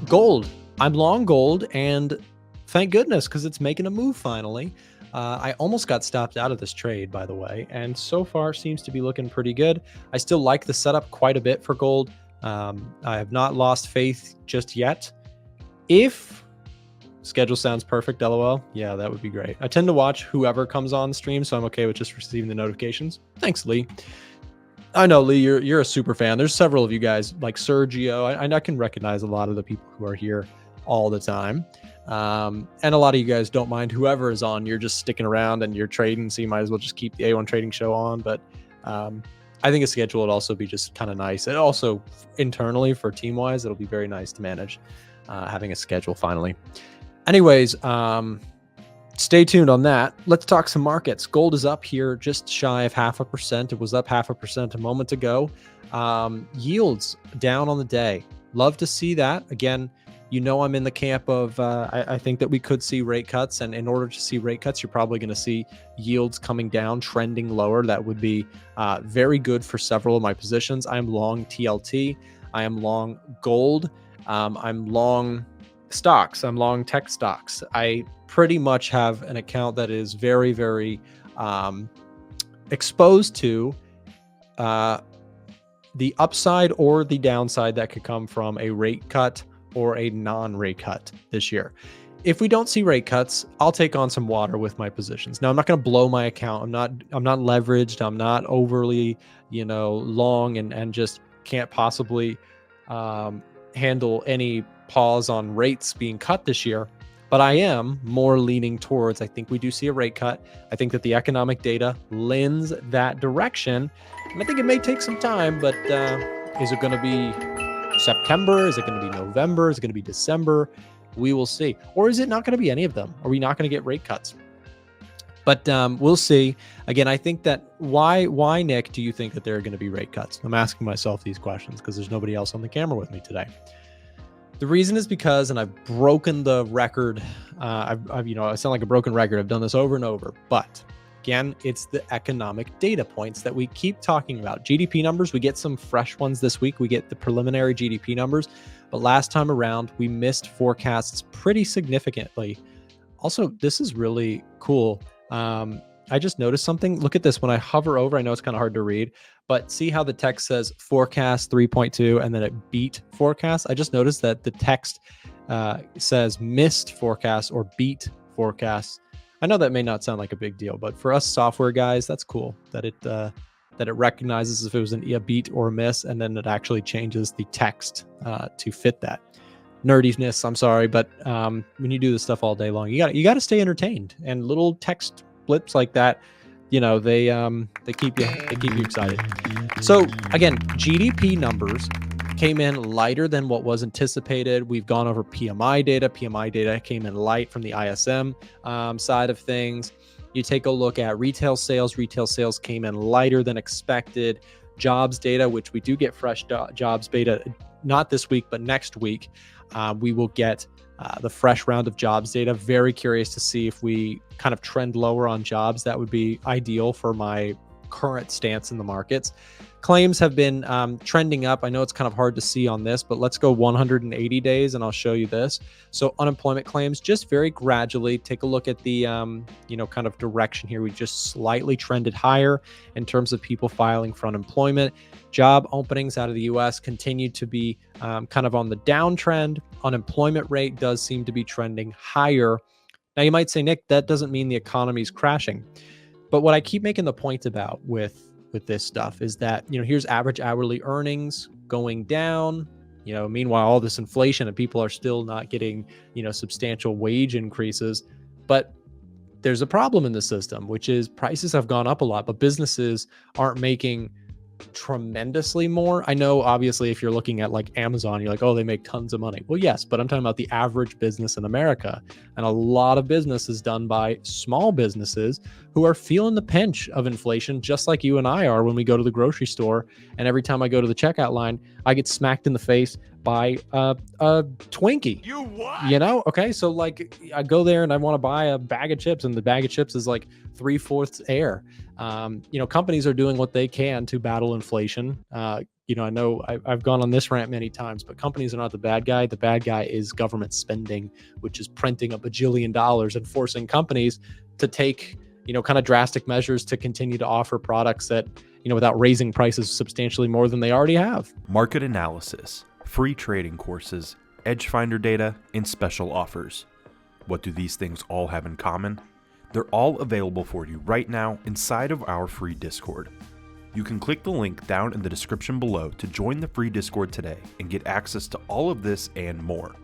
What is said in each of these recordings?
Gold. I'm long gold, and thank goodness, because it's making a move finally. I almost got stopped out of this trade, by the way, and so far seems to be looking pretty good. I still like the setup quite a bit for gold. I have not lost faith just yet. If schedule sounds perfect, LOL, yeah, that would be great. I tend to watch whoever comes on stream, so I'm okay with just receiving the notifications. Thanks, Lee. I know, Lee, you're a super fan. There's several of you guys, like Sergio. I can recognize a lot of the people who are here all the time. And a lot of you guys don't mind whoever is on. You're just sticking around and you're trading, so you might as well just keep the A1 Trading Show on. But I think a schedule would also be just kind of nice. And also internally for team-wise, it'll be very nice to manage having a schedule finally. Anyways, stay tuned on that. Let's talk some markets. Gold is up here just shy of 0.5%. It was up 0.5% a moment ago. Yields down on the day. Love to see that. Again, you know, I'm in the camp of I think that we could see rate cuts, and in order to see rate cuts, you're probably going to see yields coming down, trending lower. That would be very good for several of my positions. I'm long TLT. I am long gold. I'm long stocks. I'm long tech stocks. I pretty much have an account that is very, very exposed to the upside or the downside that could come from a rate cut or a non-rate cut this year. If we don't see rate cuts, I'll take on some water with my positions. Now, I'm not going to blow my account. I'm not leveraged. I'm not overly, long and just can't possibly handle any pause on rates being cut this year. But I am more leaning towards, I think we do see a rate cut. I think that the economic data lends that direction. And I think it may take some time, but is it going to be September? Is it going to be November? Is it going to be December? We will see. Or is it not going to be any of them? Are we not going to get rate cuts? But we'll see. Again, I think that why, Nick, do you think that there are going to be rate cuts? I'm asking myself these questions because there's nobody else on the camera with me today. The reason is because, and I've broken the record. I sound like a broken record. I've done this over and over, but again, it's the economic data points that we keep talking about. GDP numbers, we get some fresh ones this week. We get the preliminary GDP numbers, but last time around, we missed forecasts pretty significantly. Also, this is really cool. I just noticed something. Look at this. When I hover over, I know it's kind of hard to read, but see how the text says forecast 3.2 and then it beat forecast. I just noticed that the text says missed forecast or beat forecast. I know that may not sound like a big deal, but for us software guys, that's cool that it recognizes if it was a beat or a miss, and then it actually changes the text to fit that. Nerdiness, I'm sorry, but when you do this stuff all day long, you got to stay entertained, and little text blips like that, they keep you excited. So again, GDP numbers came in lighter than what was anticipated. We've gone over PMI data. PMI data came in light from the ISM side of things. You take a look at retail sales. Retail sales came in lighter than expected. Jobs data, which we do get fresh jobs data, not this week, but next week, we will get the fresh round of jobs data. Very curious to see if we kind of trend lower on jobs. That would be ideal for my current stance in the markets. Claims have been trending up. I know it's kind of hard to see on this, but let's go 180 days and I'll show you this. So unemployment claims just very gradually. Take a look at the kind of direction here. We just slightly trended higher in terms of people filing for unemployment. Job openings out of the US continue to be kind of on the downtrend. Unemployment rate does seem to be trending higher. Now you might say, Nick, that doesn't mean the economy is crashing. But what I keep making the point about with this stuff is that, here's average hourly earnings going down, meanwhile, all this inflation and people are still not getting, substantial wage increases. But there's a problem in the system, which is prices have gone up a lot, but businesses aren't making tremendously more. I know, obviously, if you're looking at like Amazon, you're like, oh, they make tons of money. Well, yes, but I'm talking about the average business in America. And a lot of business is done by small businesses who are feeling the pinch of inflation, just like you and I are when we go to the grocery store. And every time I go to the checkout line, I get smacked in the face by a Twinkie. You what? Okay, so like I go there and I want to buy a bag of chips, and the bag of chips is like 3/4 air. Companies are doing what they can to battle inflation. I know I've gone on this rant many times, but companies are not the bad guy. The bad guy is government spending, which is printing a bajillion dollars and forcing companies to take, kind of drastic measures to continue to offer products that, without raising prices substantially more than they already have. Market analysis, free trading courses, edge finder data, and special offers. What do these things all have in common? They're all available for you right now inside of our free Discord. You can click the link down in the description below to join the free Discord today and get access to all of this and more.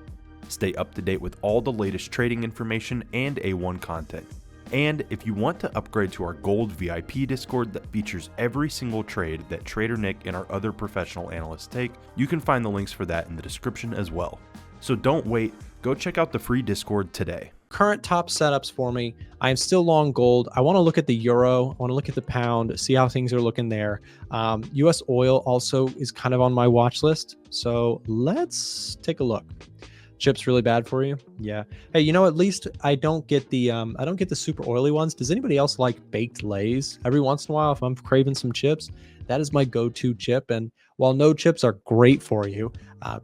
Stay up to date with all the latest trading information and A1 content. And if you want to upgrade to our Gold VIP Discord that features every single trade that Trader Nick and our other professional analysts take, you can find the links for that in the description as well. So don't wait, go check out the free Discord today. Current top setups for me. I am still long gold. I want to look at the euro. I want to look at the pound, see how things are looking there. US oil also is kind of on my watch list. So let's take a look. Chips really bad for you? Yeah. Hey, at least I don't get the super oily ones. Does anybody else like baked Lays? Every once in a while, if I'm craving some chips, that is my go-to chip. And while no chips are great for you,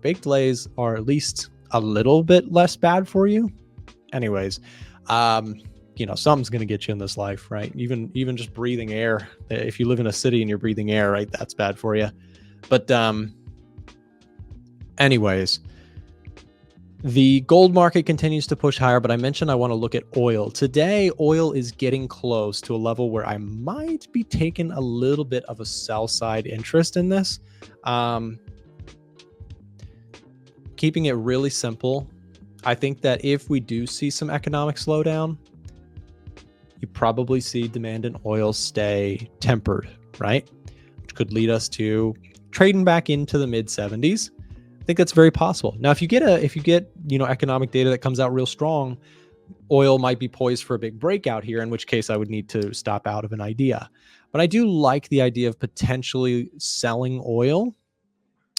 baked Lays are at least a little bit less bad for you. Anyways, something's going to get you in this life, right? Even just breathing air. If you live in a city and you're breathing air, right, that's bad for you. But anyways, the gold market continues to push higher, but I mentioned I want to look at oil. Today, oil is getting close to a level where I might be taking a little bit of a sell side interest in this. Keeping it really simple, I think that if we do see some economic slowdown, you probably see demand in oil stay tempered, right? Which could lead us to trading back into the mid 70s. I think that's very possible. Now, if you get economic data that comes out real strong, oil might be poised for a big breakout here, in which case I would need to stop out of an idea. But I do like the idea of potentially selling oil.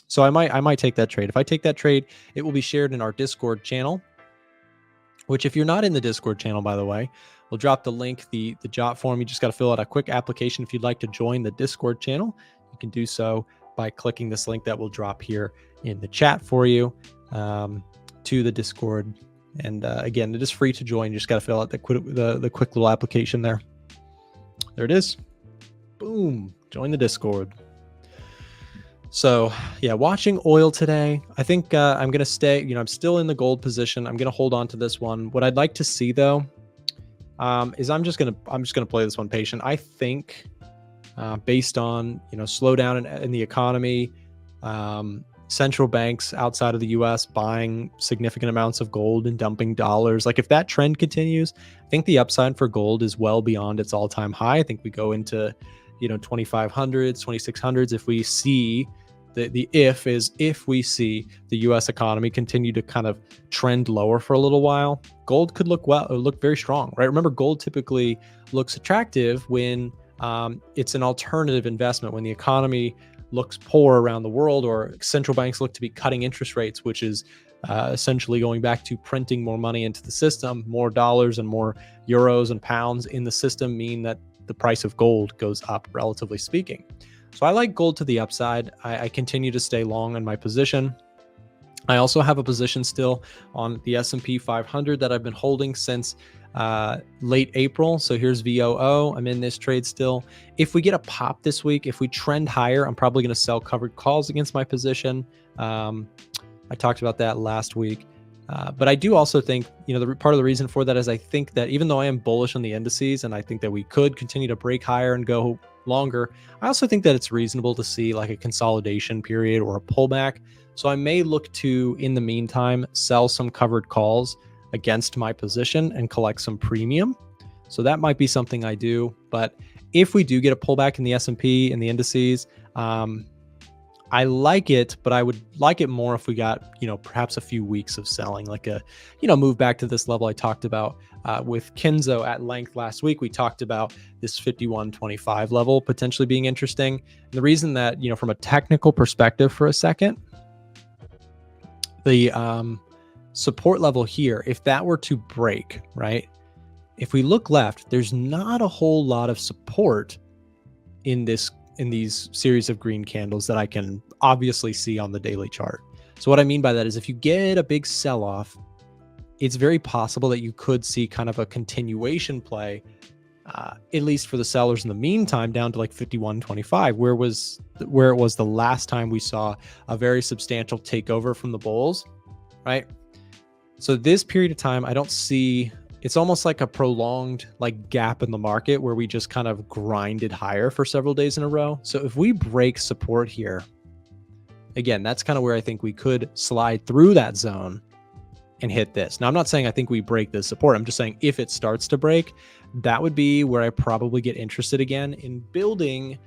So I might take that trade. If I take that trade, it will be shared in our Discord channel, which if you're not in the Discord channel, by the way, we'll drop the link, the job form. You just got to fill out a quick application. If you'd like to join the Discord channel, you can do so by clicking this link that will drop here in the chat for you to the Discord. And again, it is free to join. You just got to fill out the quick little application there. There it is. Boom. Join the Discord. So yeah, watching oil today, I think I'm going to stay, I'm still in the gold position. I'm going to hold on to this one. What I'd like to see though, is I'm just going to play this one patient. I think based on, slowdown in the economy, central banks outside of the US buying significant amounts of gold and dumping dollars. Like if that trend continues, I think the upside for gold is well beyond its all-time high. I think we go into 2500s, 2600s if we see if we see the US economy continue to kind of trend lower for a little while, gold could look very strong, right? Remember, gold typically looks attractive when it's an alternative investment, when the economy looks poor around the world or central banks look to be cutting interest rates, which is essentially going back to printing more money into the system. More dollars and more euros and pounds in the system mean that the price of gold goes up, relatively speaking. So I like gold to the upside. I continue to stay long in my position. I also have a position still on the S&P 500 that I've been holding since late April. So here's VOO. I'm in this trade still. If we get a pop this week, if we trend higher, I'm probably going to sell covered calls against my position. I talked about that last week. But I do also think, the part of the reason for that is I think that even though I am bullish on the indices and I think that we could continue to break higher and go longer, I also think that it's reasonable to see like a consolidation period or a pullback. So I may look to, in the meantime, sell some covered calls against my position and collect some premium. So that might be something I do. But if we do get a pullback in the S&P and the indices, I like it, but I would like it more if we got, perhaps a few weeks of selling, like a, move back to this level I talked about with Kenzo at length last week. We talked about this 51.25 level potentially being interesting. And the reason that, from a technical perspective for a second, the support level here, if that were to break, right? If we look left, there's not a whole lot of support in this in these series of green candles that I can obviously see on the daily chart. So what I mean by that is if you get a big sell-off, it's very possible that you could see kind of a continuation play, at least for the sellers in the meantime, down to like 51.25, where it was the last time we saw a very substantial takeover from the bulls, right? So this period of time, I don't see, it's almost like a prolonged like gap in the market where we just kind of grinded higher for several days in a row. So if we break support here, again, that's kind of where I think we could slide through that zone and hit this. Now, I'm not saying I think we break this support. I'm just saying if it starts to break, that would be where I probably get interested again in building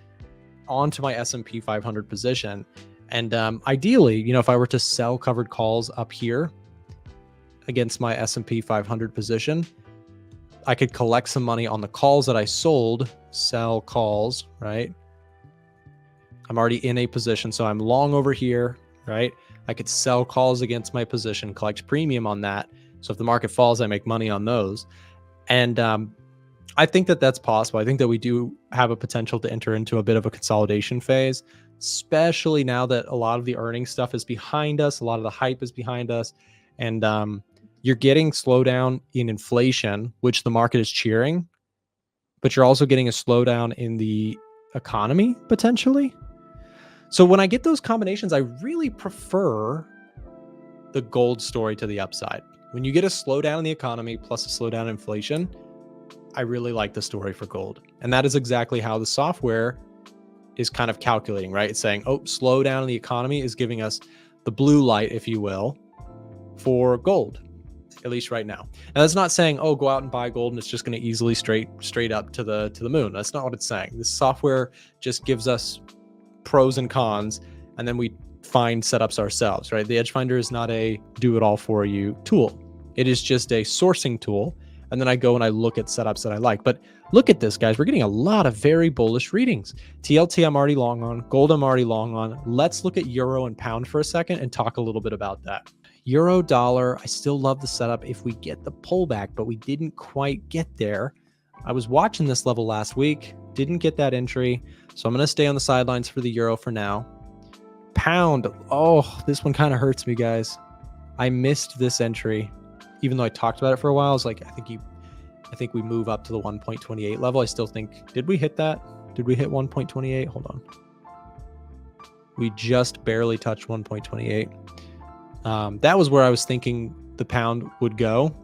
onto my S&P 500 position. And ideally, if I were to sell covered calls up here against my S&P 500 position, I could collect some money on the calls that I sold, sell calls, right? I'm already in a position, so I'm long over here, right? I could sell calls against my position, collect premium on that. So if the market falls, I make money on those. And I think that that's possible. I think that we do have a potential to enter into a bit of a consolidation phase, especially now that a lot of the earnings stuff is behind us. A lot of the hype is behind us. And you're getting slowdown in inflation, which the market is cheering, but you're also getting a slowdown in the economy potentially. So when I get those combinations, I really prefer the gold story to the upside. When you get a slowdown in the economy plus a slowdown in inflation, I really like the story for gold. And that is exactly how the software is kind of calculating, right? It's saying, slowdown in the economy is giving us the blue light, if you will, for gold, at least right now. Now that's not saying, go out and buy gold and it's just going to easily straight up to the moon. That's not what it's saying. This software just gives us pros and cons, and then we find setups ourselves, right? The Edge Finder is not a do-it-all-for-you tool. It is just a sourcing tool, and then I go and I look at setups that I like. But look at this, guys. We're getting a lot of very bullish readings. TLT I'm already long on. Gold I'm already long on. Let's look at euro and pound for a second and talk a little bit about that. Euro dollar, I still love the setup if we get the pullback, but we didn't quite get there. I was watching this level last week, didn't get that entry, so I'm going to stay on the sidelines for the euro for now. Pound, this one kind of hurts me, guys. I missed this entry, even though I talked about it for a while. I was like, I think we move up to the 1.28 level. I still think, did we hit that? Did we hit 1.28? Hold on. We just barely touched 1.28. That was where I was thinking the pound would go.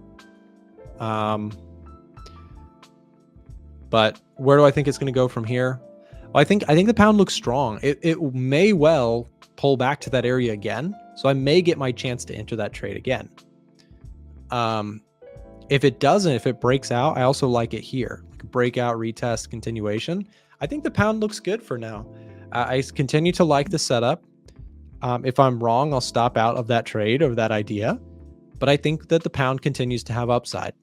But where do I think it's going to go from here? Well, I think the pound looks strong. It may well pull back to that area again. So I may get my chance to enter that trade again. If it doesn't, if it breaks out, I also like it here. Like a breakout, retest, continuation. I think the pound looks good for now. I continue to like the setup. If I'm wrong, I'll stop out of that trade or that idea. But I think that the pound continues to have upside.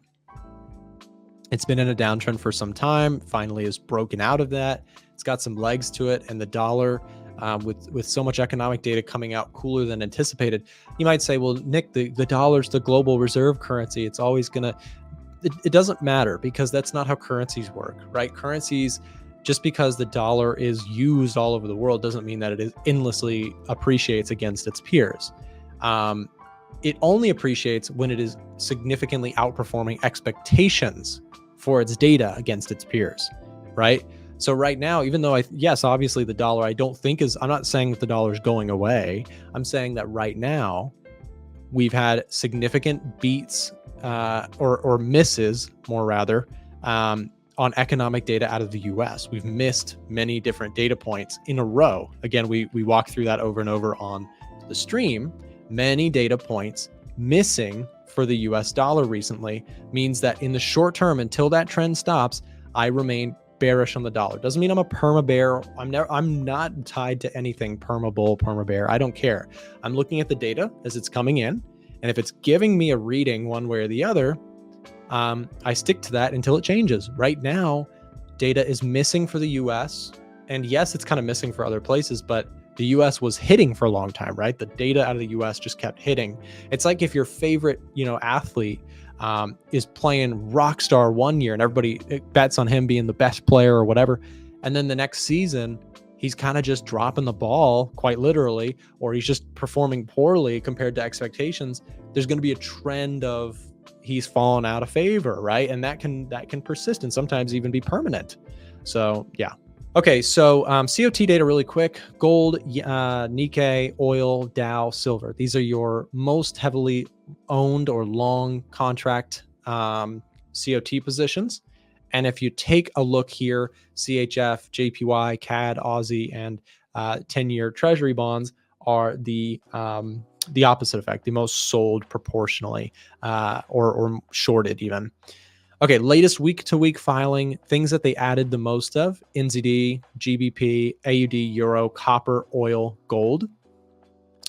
It's been in a downtrend for some time, finally is broken out of that. It's got some legs to it, and the dollar, with so much economic data coming out cooler than anticipated, you might say, well, Nick, the dollar's the global reserve currency. It's always gonna, it doesn't matter, because that's not how currencies work, right? Currencies, just because the dollar is used all over the world doesn't mean that it is endlessly appreciates against its peers. It only appreciates when it is significantly outperforming expectations for its data against its peers, right? So right now, even though yes, obviously the dollar, I don't think I'm not saying that the dollar is going away. I'm saying that right now we've had significant beats or misses, more rather, on economic data out of the US. We've missed many different data points in a row. Again, we walk through that over and over on the stream. Many data points missing for the US dollar recently means that in the short term, until that trend stops, I remain bearish on the dollar. Doesn't mean I'm a perma bear. I'm not tied to anything perma bull, perma bear. I don't care. I'm looking at the data as it's coming in, and if it's giving me a reading one way or the other, I stick to that until it changes. Right now, data is missing for the US, and yes, it's kind of missing for other places, but the US was hitting for a long time, right? The data out of the US just kept hitting. It's like if your favorite, athlete is playing rock star one year and everybody bets on him being the best player or whatever, and then the next season he's kind of just dropping the ball quite literally, or he's just performing poorly compared to expectations, there's going to be a trend of he's fallen out of favor, right? And that can persist and sometimes even be permanent. So yeah. Okay, so COT data really quick. Gold, Nikkei, oil, Dow, silver. These are your most heavily owned or long contract COT positions. And if you take a look here, CHF, JPY, CAD, Aussie, and 10-year Treasury bonds are the opposite effect, the most sold proportionally or shorted even. Okay, latest week-to-week filing, things that they added the most of: NZD, GBP, AUD, Euro, copper, oil, gold.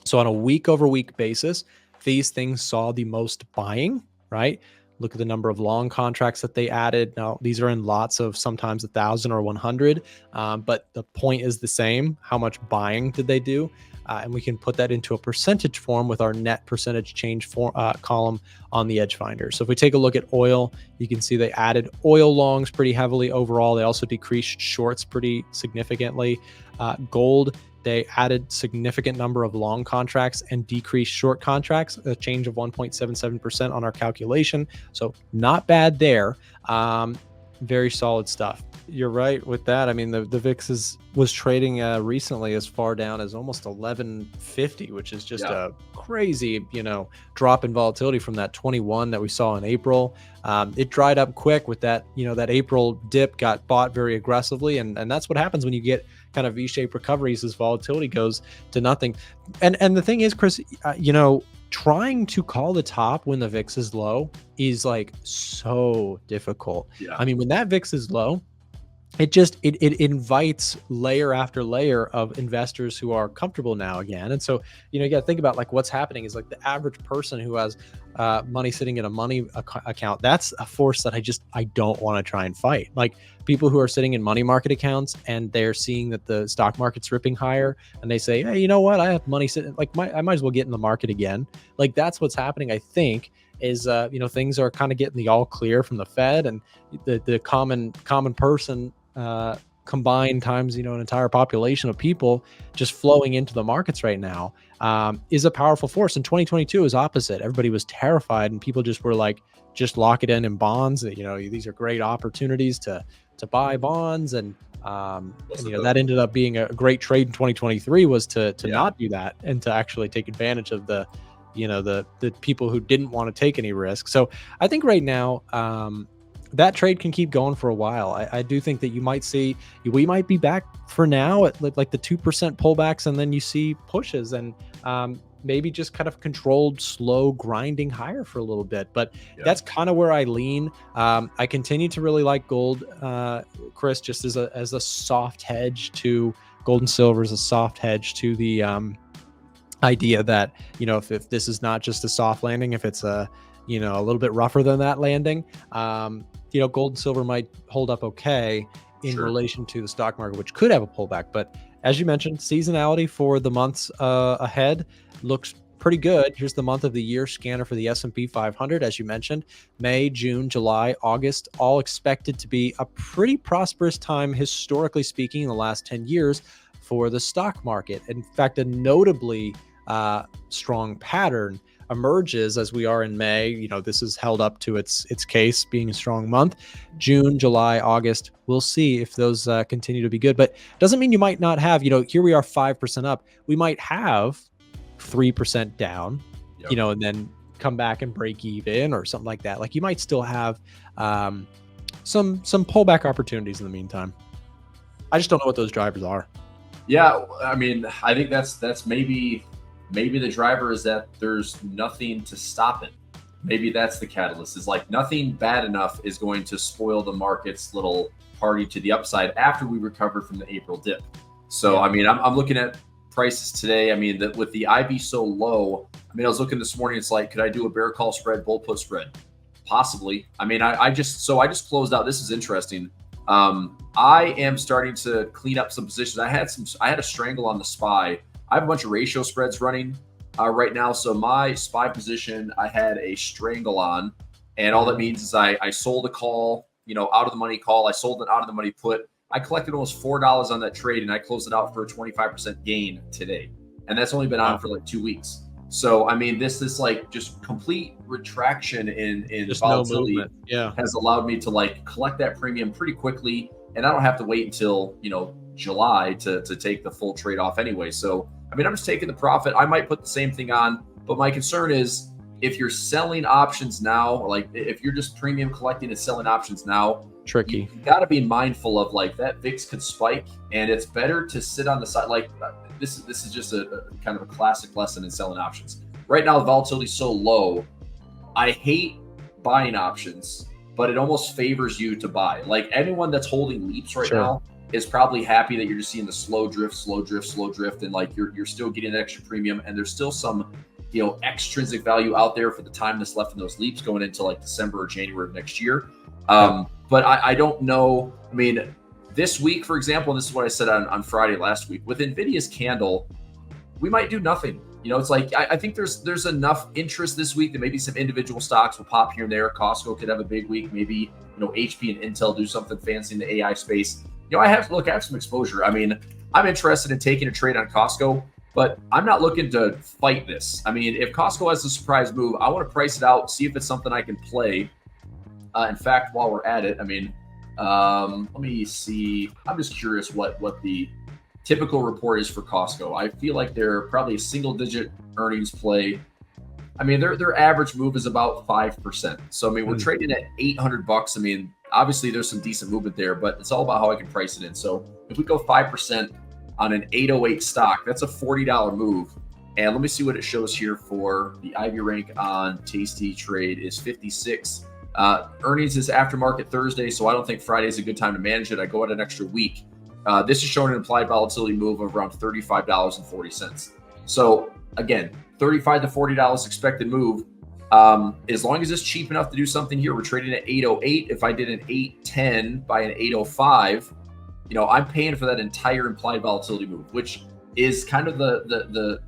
So on a week-over-week basis, these things saw the most buying, right? Look at the number of long contracts that they added. Now, these are in lots of sometimes 1,000 or 100, but the point is the same. How much buying did they do? And we can put that into a percentage form with our net percentage change column on the Edge Finder. So if we take a look at oil, you can see they added oil longs pretty heavily overall. They also decreased shorts pretty significantly. Gold, they added significant number of long contracts and decreased short contracts, a change of 1.77% on our calculation. So not bad there. Very solid stuff. You're right with that. I mean, the VIX was trading recently as far down as almost 1150, which is just a crazy, drop in volatility from that 21 that we saw in April. It dried up quick with that, that April dip got bought very aggressively. And that's what happens when you get kind of V-shaped recoveries as volatility goes to nothing. And the thing is, Chris, trying to call the top when the VIX is low is like so difficult. Yeah. I mean, when that VIX is low, it invites layer after layer of investors who are comfortable now again. And so, you got to think about like what's happening is like the average person who has money sitting in a money account. That's a force that I don't want to try and fight. Like people who are sitting in money market accounts and they're seeing that the stock market's ripping higher and they say, hey, you know what? I have money sitting, like I might as well get in the market again. Like that's what's happening, I think, is, things are kind of getting the all clear from the Fed, and the common person combined times, an entire population of people just flowing into the markets right now is a powerful force. And 2022 is opposite. Everybody was terrified and people just were like, just lock it in bonds. These are great opportunities to buy bonds. And that ended up being a great trade in 2023 was to not do that and to actually take advantage of the people who didn't want to take any risk. So I think right now, that trade can keep going for a while. I do think that we might be back for now at like the 2% pullbacks, and then you see pushes and maybe just kind of controlled, slow grinding higher for a little bit. But that's kind of where I lean. I continue to really like gold, Chris, just as a soft hedge to gold and silver, as a soft hedge to the idea that, if this is not just a soft landing, if it's a little bit rougher than that landing, gold and silver might hold up okay in relation to the stock market, which could have a pullback. But as you mentioned, seasonality for the months ahead looks pretty good. Here's the month of the year scanner for the S&P 500. As you mentioned, May, June, July, August, all expected to be a pretty prosperous time, historically speaking, in the last 10 years for the stock market. In fact, a notably strong pattern emerges as we are in May. This is held up to its case being a strong month. June, July, August, we'll see if those continue to be good. But doesn't mean you might not have, here we are 5% up. We might have 3% down, and then come back and break even or something like that. Like you might still have some pullback opportunities in the meantime. I just don't know what those drivers are. Yeah, I mean, I think that's maybe the driver is that there's nothing to stop it. Maybe that's the catalyst, is like nothing bad enough is going to spoil the market's little party to the upside after we recover from the April dip. So, I mean, I'm looking at prices today. I mean, with the IV so low, I mean, I was looking this morning, it's like, could I do a bear call spread, bull put spread? Possibly. I mean, I just closed out. This is interesting. I am starting to clean up some positions. I had a strangle on the SPY. I have a bunch of ratio spreads running right now. So my SPY position, I had a strangle on, and all that means is I sold a call, out of the money call. I sold an out of the money put. I collected almost $4 on that trade, and I closed it out for a 25% gain today. And that's only been on for like 2 weeks. So, I mean, this like just complete retraction in just volatility has allowed me to like collect that premium pretty quickly. And I don't have to wait until, July to take the full trade off anyway. So, I mean, I'm just taking the profit. I might put the same thing on, but my concern is if you're selling options now, like if you're just premium collecting and selling options now, tricky. You got to be mindful of like that VIX could spike, and it's better to sit on the side. Like this is just a kind of a classic lesson in selling options. Right now, the volatility is so low. I hate buying options, but it almost favors you to buy. Like anyone that's holding leaps right now is probably happy that you're just seeing the slow drift, and like you're still getting an extra premium, and there's still some extrinsic value out there for the time that's left in those leaps going into like December or January of next year. But I don't know. I mean, this week, for example, and this is what I said on Friday last week, with NVIDIA's candle, we might do nothing. It's like I think there's enough interest this week that maybe some individual stocks will pop here and there. Costco could have a big week. Maybe HP and Intel do something fancy in the AI space. I have some exposure. I mean, I'm interested in taking a trade on Costco, but I'm not looking to fight this. I mean, if Costco has a surprise move, I want to price it out, see if it's something I can play. In fact, while we're at it, I mean, let me see. I'm just curious what the typical report is for Costco. I feel like they're probably a single-digit earnings play. I mean, their average move is about 5%. So, I mean, we're trading at $800. I mean, obviously there's some decent movement there, but it's all about how I can price it in. So, if we go 5% on an 808 stock, that's a $40 move. And let me see what it shows here for the Ivy rank on Tasty Trade is 56. Earnings is aftermarket Thursday, so I don't think Friday is a good time to manage it. I go out an extra week. This is showing an implied volatility move of around $35.40. So again, $35 to $40 expected move. As long as it's cheap enough to do something here, we're trading at 808. If I did an 810 by an 805, I'm paying for that entire implied volatility move, which is kind of the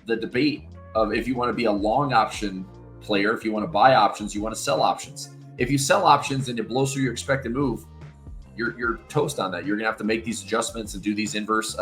debate of if you want to be a long option player, if you want to buy options, you want to sell options. If you sell options and it blows through your expected move, you're toast on that. You're gonna have to make these adjustments and do these inverse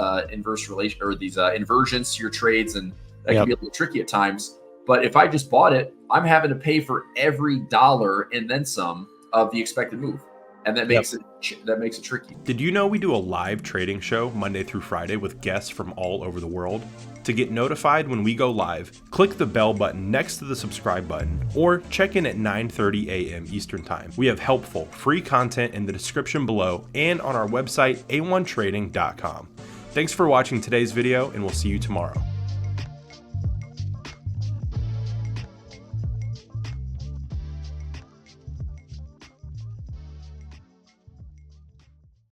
relation or these inversions to your trades, and that can be a little tricky at times. But if I just bought it, I'm having to pay for every dollar and then some of the expected move, and that makes it tricky. Did you know we do a live trading show Monday through Friday with guests from all over the world? To get notified when we go live, click the bell button next to the subscribe button or check in at 9:30 a.m. Eastern Time. We have helpful, free content in the description below and on our website, a1trading.com. Thanks for watching today's video, and we'll see you tomorrow.